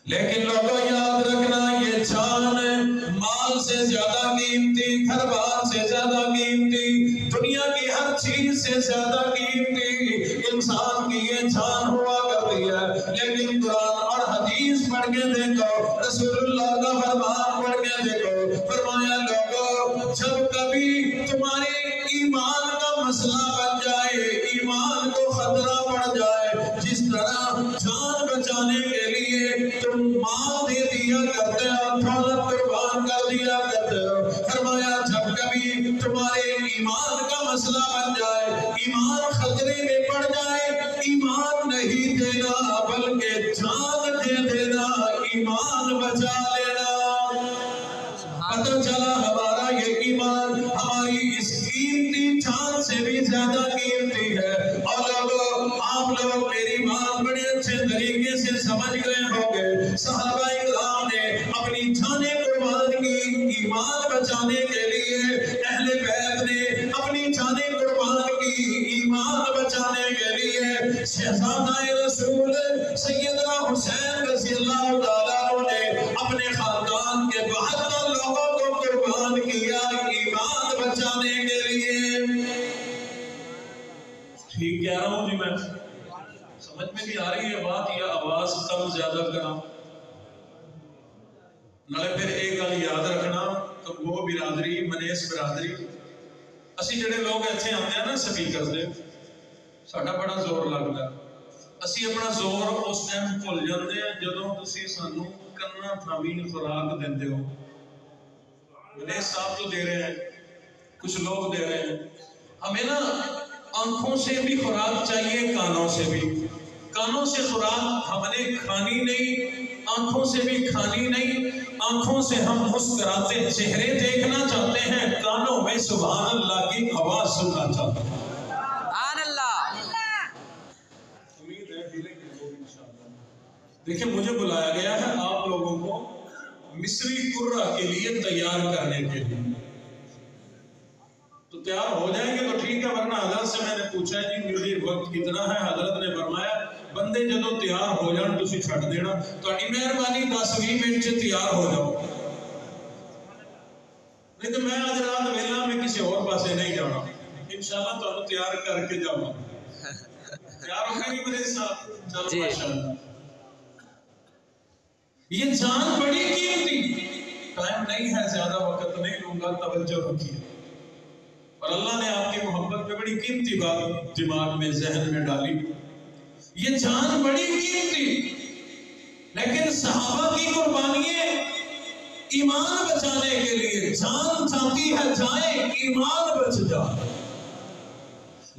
لیکن لوگوں یاد رکھنا یہ جان مال سے زیادہ قیمتی، گھر بار سے زیادہ قیمتی، دنیا کی ہر چیز سے زیادہ قیمتی انسان کی یہ جان ہوا کرتی ہے۔ لیکن قرآن اور حدیث پڑھ کے دیکھو، رسول اللہ کا فرمان پڑھ کے دیکھو، فرمایا لوگوں جب کبھی تمہارے ایمان کا مسئلہ بن جائے، ایمان کو خطرہ پڑ جائے، جس طرح جان بچانے کے لیے تم مال دے دیا کرتے ہو، دولت قربان کر دیا کرتے ہو، فرمایا جب کبھی تمہارے ایمان کا مسئلہ بن جائے، ایمان خطرے میں پڑ جائے، ایمان نہیں دینا بلکہ جان دے دینا، ایمان بچا لینا۔ پتہ چلا ہمارا یہ ایمان ہماری اس قیمتی جان سے بھی زیادہ قیمتی ہے۔ اور آپ لوگ میری بات بڑے اچھے طریقے سے سمجھ گئے ہوں گے، صحابہ کرام نے اپنی جانیں قربان کی ایمان بچانے کے لیے، اہل بیت نے اپنی جانیں قربان کی ایمان بچانے کے لیے، شہزادہ رسول سیدنا حسین رضی اللہ تعالیٰ عنہ نے اپنے خاندان کے 72 لوگوں کو قربان کیا ایمان بچانے کے لیے۔ ٹھیک کہہ رہا ہوں جی؟ میں سمجھ میں بھی آ رہی ہے بات یا آواز کم زیادہ کرا؟ نالے پھر ایک گل یاد رکھنا، تو وہ برادری منیس برادری اسی جڑے لوگ ایتھے آتے ہیں نا سپیکر دے، ساڈا بڑا زور لگتا ہے، اسی اپنا زور اس ٹائم بھول جاتے ہیں جدوں تسی سانو کنا تھامی خوراک دیندے ہو۔ منیس صاحب تو دے رہے ہیں، کچھ لوگ دے رہے ہیں، ہمیں نا آنکھوں سے بھی خوراک چاہیے، کانوں سے بھی۔ کانوں سے خوراک ہم نے کھانی نہیں، آنکھوں سے بھی کھانی نہیں۔ آنکھوں سے ہم مسکراتے چہرے دیکھنا چاہتے ہیں، کانوں میں سبحان اللہ کی آواز سننا چاہتے ہیں۔ سبحان اللہ۔ امید ہے ملیں گے لوگ انشاءاللہ۔ دیکھیں مجھے بلایا گیا ہے آپ لوگوں کو مصری قرہ کے لیے تیار کرنے کے لیے، تو تیار ہو جائیں گے تو ٹھیک ہے، ورنہ حضرت سے میں نے پوچھا جی میری وقت کتنا ہے، حضرت نے فرمایا بندے جدو تیار ہو جان تسی چھٹ دینا، تو مہربانی 10-20 منٹ سے تیار ہو جاؤ، نہیں تو میں آج رات ویلا میں کسی اور پاسے نہیں جانا، انشاءاللہ تو تیار کر کے جاؤں۔ تیار ہو گئی میرے ساتھ؟ چلو ماشاءاللہ۔ یہ جان بڑی قیمتی، ٹائم نہیں ہے، زیادہ وقت نہیں لوں گا، توجہ رکھیے۔ اور اللہ نے آپ کی محبت میں بڑی قیمتی بات دماغ میں ذہن میں ڈالی، یہ جان بڑی قیمتی، لیکن صحابہ کی قربانیاں ایمان بچانے کے لیے، جان چاہتی ہے جائے ایمان بچ جائے،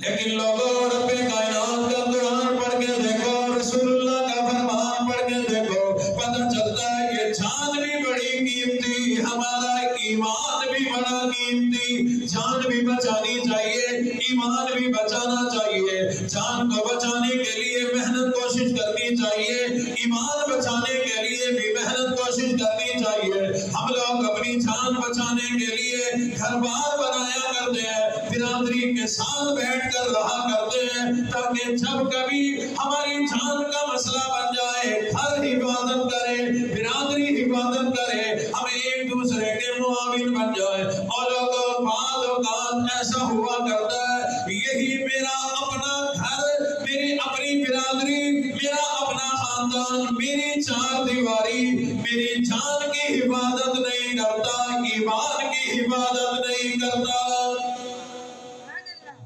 لیکن لوگوں رب کائنات کا قرآن پڑھ کے دیکھو، رسول اللہ کا فرمان پڑھ کے دیکھو، پتہ چلتا ہے کہ جان بھی بڑی قیمتی، ہمارا ایمان بھی بڑا قیمتی، جان بھی بچانی چاہیے، ایمان بھی بچانا چاہیے، جان کو بچانے کے لیے محنت کوشش کرنی چاہیے، ایمان بچانے کے لیے بھی محنت کوشش کرنی چاہیے۔ ہم لوگ اپنی جان بچانے کے لیے گھر بار بنایا کرتے ہیں، برادری کے ساتھ بیٹھ کر رہا کرتے ہیں، تاکہ جب کبھی ہماری جان کا مسئلہ بن جائے، گھر حفاظت کرے، برادری حفاظت کرے، ہم ایک دوسرے کے معاون بن جائے۔ اور لوگوں بعض اوقات ایسا ہوا کرتا ہے، یہی میرا اپنا گھر، میری اپنی برادری، میرا اپنا خاندان، میری چار دیواری میری جان کی حفاظت نہیں کرتا، ایمان کی حفاظت نہیں کرتا۔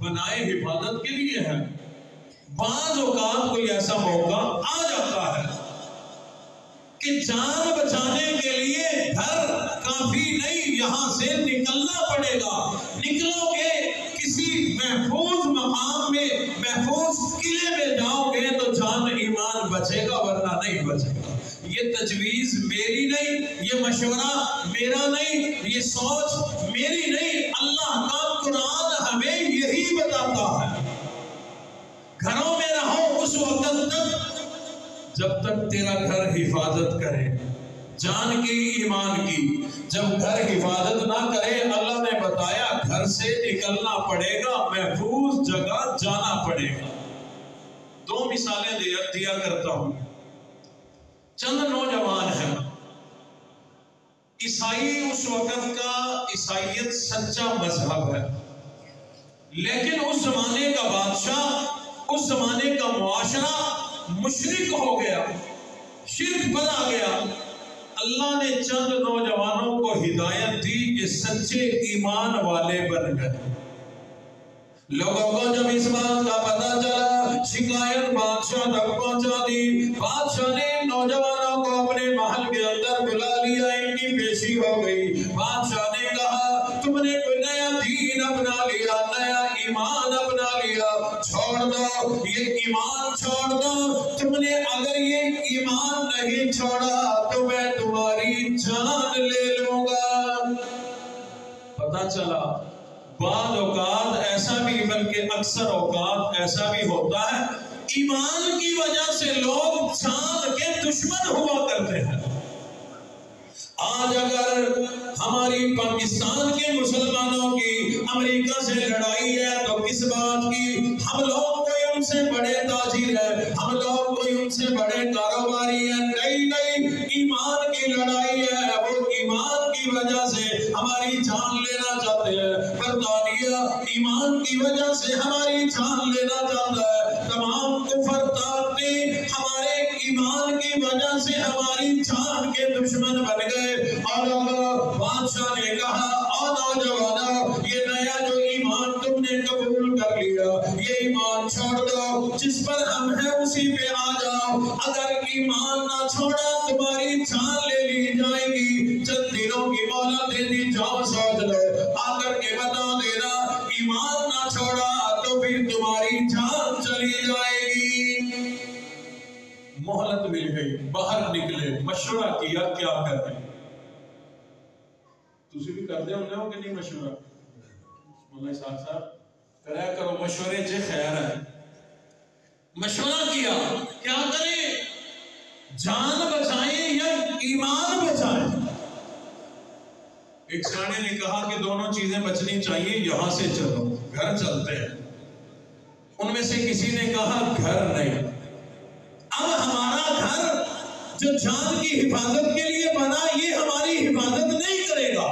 بنائے حفاظت کے لیے ہے، بعض اوقات کوئی ایسا موقع آ جاتا ہے کہ جان بچانے کے لیے گھر کافی نہیں، یہاں سے نکلنا پڑے گا، نکلو گے کسی محفوظ مقام میں، محفوظ قلعے میں جاؤ گے تو جان ایمان بچے گا، ورنہ نہیں بچے گا۔ یہ تجویز میری نہیں، یہ مشورہ میرا نہیں، یہ سوچ میری نہیں، اللہ کا قرآن ہمیں یہی بتاتا ہے۔ گھروں میں رہو اس وقت تک جب تک تیرا گھر حفاظت کرے، جان کی، ایمان کی۔ جب گھر حفاظت نہ کرے، اللہ نے بتایا گھر سے نکلنا پڑے گا، محفوظ جگہ جانا پڑے گا۔ 2 دو مثالیں دیا کرتا ہوں. چند نوجوان ہیں. عیسائی اس وقت کا عیسائیت سچا مذہب ہے، لیکن اس زمانے کا بادشاہ، اس زمانے کا معاشرہ مشرک ہو گیا، شرک بنا گیا. اللہ نے چند نوجوانوں کو ہدایت دی کہ سچے ایمان والے بن گئے. لوگوں کو جب اس بات کا پتہ چلا، شکایت بادشاہ تک پہنچا دی. بادشاہ نے نوجوانوں کو اپنے محل کے اندر بلا لیا، ان کی پیشی ہو گئی. بادشاہ نے کہا تم نے کوئی نیا دین اپنا لیا، نیا ایمان اپنا لیا، چھوڑ دو یہ ایمان، چھوڑ دو. تم نے اگر یہ ایمان نہیں چھوڑا تو میں تمہاری جان لے لوں گا. پتہ چلا بعض اوقات ایسا بھی، بلکہ اکثر اوقات ایسا بھی ہوتا ہے، ایمان کی وجہ سے لوگ جان کے دشمن ہوا کرتے ہیں. آج اگر ہماری پاکستان کے مسلمانوں کی امریکہ سے لڑائی ہے تو کس بات کی؟ ہم لوگ کوئی ان سے بڑے تاجر ہیں، ہم لوگ کوئی ان سے بڑے کاروباری ہیں. نہیں، ایمان کی لڑائی ہے. وہ ایمان کی وجہ سے ہماری جان لینا چاہتے ہیں. برطانیہ ایمان کی وجہ سے ہماری جان لینا چاہتا ہے. تمام کفر طاقتیں ہمارے ایمان کی وجہ سے ہماری جان کے دشمن بن گئے. اور بادشاہ نے کہا او نوجوانوں، یہ نیا جو ایمان تم نے قبول کر لیا، یہ ایمان چھوڑ دو. جس پر ہم ہیں اسی پہ آ جاؤ. اگر ایمان نہ چھوڑا تمہاری جان لے لی جائے گی. چند دنوں کی مہلت دے دی، جاؤ سوچ لو، آ کر کے بتا دینا. ایمان نہ چھوڑا تو پھر تمہاری جان چلی جائے گی. مہلت مل گئی، باہر نکلے، مشورہ کیا کیا کریں. تسی بھی کرتے ہو کہ نہیں مشورہ؟ مولانا صاحب کریا کرو مشورے سے خیر ہے. مشورہ کیا کیا کریں، جان بچائیں یا ایمان بچائیں؟ ایک سیانے نے کہا کہ دونوں چیزیں بچنی چاہیے. یہاں سے چلو، گھر چلتے ہیں. ان میں سے کسی نے کہا گھر نہیں. اب ہمارا گھر جو جان کی حفاظت کے لیے بنا، یہ ہماری حفاظت نہیں کرے گا.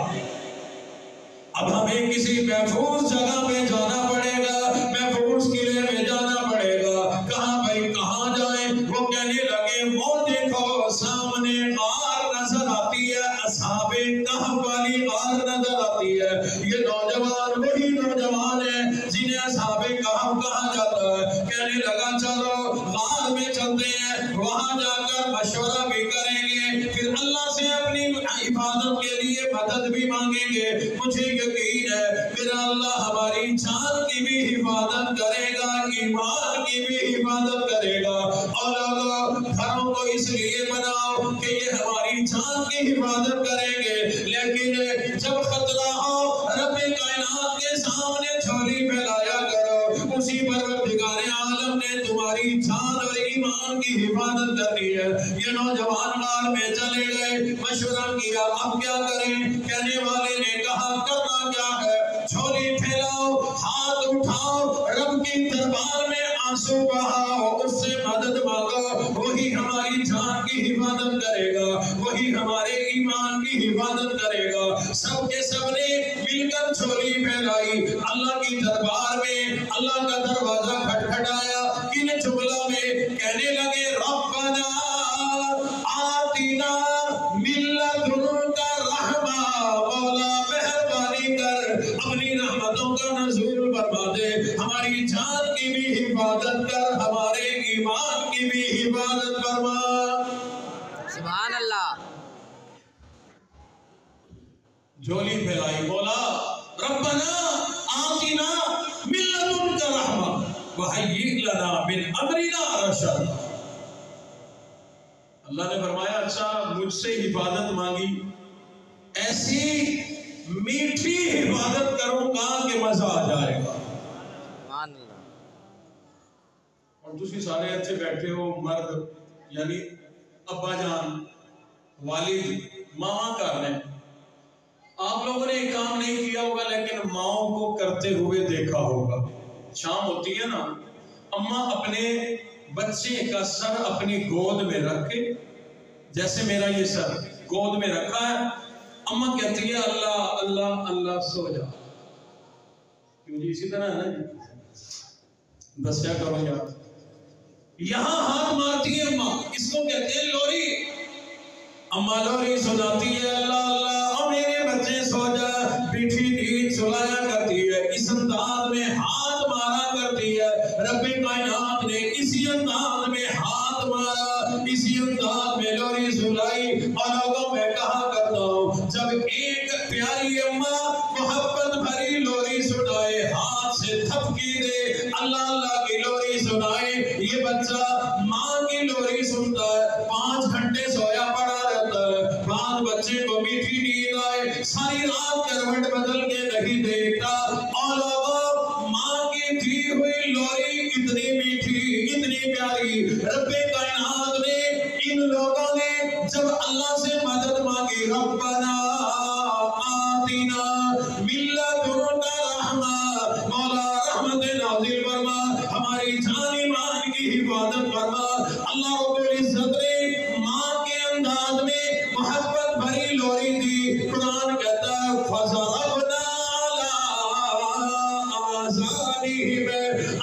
اب ہمیں کسی محفوظ جگہ پہ جانا پڑے گا، محفوظ قلعے میں جانا پڑے گا. کہاں بھائی کہاں جائیں؟ وہ کہنے لگے وہ دیکھو سامنے غار نظر آتی ہے، اصحاب کہف والی غار نظر آتی ہے. یہ نوجوان وہی نوجوان ہیں جنہیں اصحاب کہف کہا جاتا ہے. کہنے لگا چلو غار میں چلتے ہیں، وہاں جا کر مشورہ بھی کریں گے، پھر اللہ سے اپنی حفاظت کے لیے مدد بھی مانگیں گے. مجھے یقین ہے میرا اللہ ہماری جان کی بھی حفاظت کرے گا، ایمان کی بھی حفاظت کرے گا. اور گھروں کو اس لیے بناؤ کہ یہ ہماری جان کی حفاظت کریں گے، لیکن جب خطرہ ہو رب کائنات کے سامنے جھولی پھیلایا کرو. اسی پروردگار عالم نے تمہاری جان اور ایمان کی حفاظت کرنی ہے. یہ نوجوان غار میں چلے گئے، مشورہ کیا اب کیا کریں. کہنے والے نے کہا کرنا کیا ہے، جھولی پھیلاؤ، ہاتھ اٹھاؤ، رب کی دربار میں آنسو بہاؤ، اس سے مدد مانگو. وہی ہماری جان کی حفاظت کرے گا، وہی ہمارے ایمان کی حفاظت کرے گا. سب کے سب نے مل کر جھولی پھیلائی، اللہ کی دربار میں اللہ کا دروازہ کھٹکھٹایا. کن جملوں میں کہنے لگے ربنا آتنا من لدنک رحمہ، مولا مہربانی کر اپنی رحمتوں کا نزول فرما دے. ہماری جان کی بھی حفاظت کر، ہمارے ایمان کی بھی حفاظت فرما. سبحان اللہ. جھولی پھیلائی، بولا ربنا آتنا من لدنک رحمہ وہیئ لنا من امرنا رشدا. اللہ نے فرمایا اچھا مجھ سے حفاظت مانگی، ایسی میٹھی حفاظت کروں گا کہ مزہ آ جائے گا. سبحان اللہ. اور تسی سارے اچھے بیٹھے ہو، مرد یعنی ابا جان، والد، ماں کر رہے ہیں. آپ لوگوں نے ایک کام نہیں کیا ہوگا لیکن ماؤں کو کرتے ہوئے دیکھا ہوگا. شام ہوتی ہے نا، اماں اپنے بچے کا سر اپنی گود میں رکھ کے، جیسے میرا یہ سر گود میں رکھا ہے، اماں کہتی ہے اللہ اللہ اللہ سو جا. کیوں جی؟ اسی طرح ہے نا جی، بس کیا کرو یار. یہاں ہاتھ مارتی ہے اماں، اس کو کہتے ہیں لوری. اماں لوری سناتی ہے اللہ اللہ اور میرے بچے سو جا، میٹھی نیند سلایا کرتی ہے، اس انداز میں ہاتھ مارا کرتی ہے. رب کائنات نے اسی انداز میں ہاتھ مارا، اسی انداز میں لوری سلائی. اور لوگوں میں کہا کرتا ہوں، جب ایک پیاری اماں محبت بھری لوری سنائے، ہاتھ سے تھپکی دے، اللہ اللہ کی لوری سنائے، یہ بچہ ماں کی لوری سنتا ہے، 5 گھنٹے سویا پڑا رہتا ہے. بعد بچے کو میٹھی نیند آئے، ساری رات کروٹ بدل کے نہیں دیکھتا. اور لوگوں، ماں کی دی ہوئی لوری اتنی میٹھی، اتنی پیاری. رب کائنات نے، ان لوگوں نے جب اللہ سے مدد مانگی، ربنا آتنا من لدنک رحمہ، مولا رحمت نازل فرما، ہماری جان ایمان کی حفاظت فرما. اللہ رب العزت نے ماں کے انداز میں محبت بھری لوری دی. قرآن کہتا ہے فَضَرَبْنَا عَلَىٰ آذَانِهِمْ،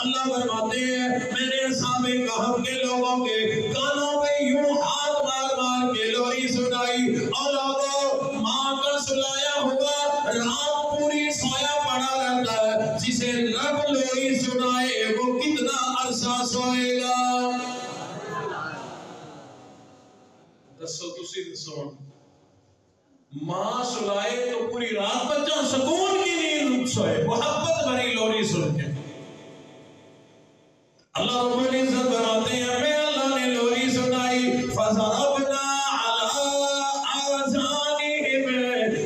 اللہ فرماتے ہیں میں نے اصحابِ کہف کے لوگوں کے کانوں پہ یوں ہاتھ مار مار کے لوری سنائی. اور لوگوں، ماں کا سلایا ہوا رات پوری سویا پڑا رہتا ہے، جسے رب لوری سنائے وہ کتنا عرصہ سوئے گا؟ دسو تسی دسو، ماں سلائے تو پوری رات بچہ سکون کی نیند سوئے محبت بھری لوری سن کے. اللہ رب العزت فرماتے ہیں میں اللہ نے لوری سنائی، فَضَرَبْنَا عَلَىٰ آذَانِهِمْ،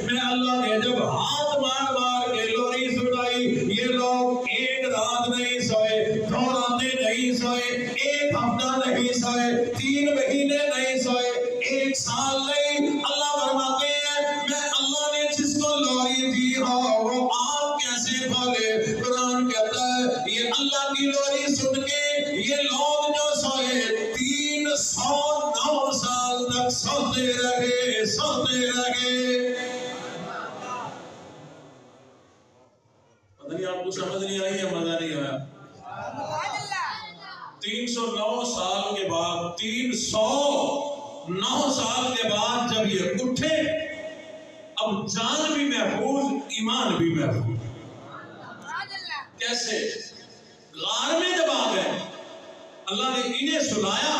میں اللہ نے جب ہاتھ مار مار کے لوری سنائی، یہ لوگ ایک رات نہیں سوئے، 2 راتیں نہیں سوئے، 1 ہفتہ نہیں سوئے، 3 مہینے نہیں سوئے، 1 سال نہیں. اللہ فرماتے ہیں میں اللہ نے جس کو لوری دی ہو وہ آپ کیسے کھولے. قرآن کہتا ہے یہ اللہ کی لوری سن کے یہ لوگ جو سوئے 309 سال تک سوتے رہے، سوتے رہے. پتہ نہیں آپ کو سمجھ نہیں آئی یا مزہ نہیں آیا؟ 309 سال کے بعد، 309 سال کے بعد جب یہ اٹھے، اب جان بھی محفوظ، ایمان بھی محفوظ. کیسے؟ غار میں جب آ گئے، اللہ نے انہیں سلایا،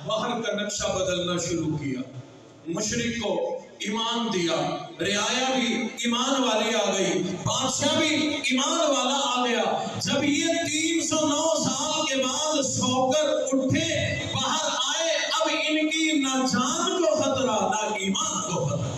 باہر کا نقشہ بدلنا شروع کیا. مشرق کو ایمان دیا، رعایا بھی ایمان والی آ گئی، بادشاہ بھی ایمان والا آ گیا. جب یہ 309 سال کے بعد سو کر اٹھے، باہر آئے، اب ان کی نہ جان کو خطرہ نہ ایمان کو خطرہ.